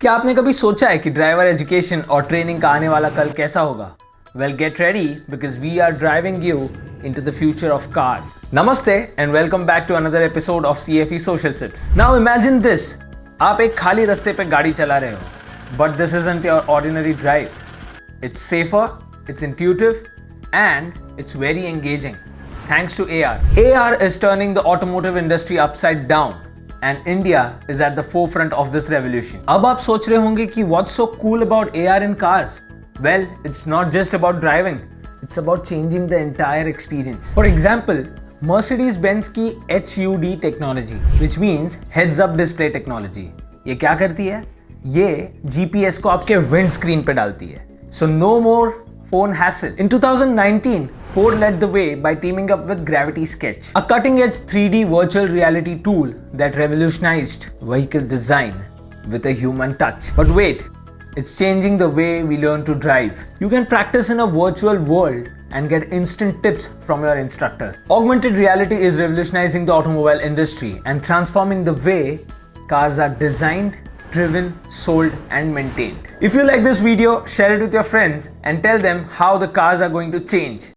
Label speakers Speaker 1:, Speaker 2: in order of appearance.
Speaker 1: क्या आपने कभी सोचा है कि ड्राइवर एजुकेशन और ट्रेनिंग का आने वाला कल कैसा होगा? Well, get ready because we are driving you into the future of cars. Namaste and welcome back to another episode of CFE Social Sips. Now imagine this. आप एक खाली रास्ते पे गाड़ी चला रहे हो, but this isn't your ordinary drive. It's safer, it's intuitive, and it's very engaging. Thanks to AR. AR is turning the automotive industry upside down. And India is at the forefront of this revolution. अब आप सोच रहे होंगे कि what's so cool about AR in cars? Well, it's not just about driving. It's about changing the entire experience. For example, Mercedes-Benz की HUD technology, which means heads up display technology. ये क्या करती है? ये GPS को आपके windscreen पे डालती है. So no more phone hassle. In 2019, Ford led the way by teaming up with Gravity Sketch, a cutting-edge 3D virtual reality tool that revolutionized vehicle design with a human touch. But wait, it's changing the way we learn to drive. You can practice in a virtual world and get instant tips from your instructor. Augmented reality is revolutionizing the automobile industry and transforming the way cars are designed, driven, sold and maintained. If you like this video, share it with your friends and tell them how the cars are going to change.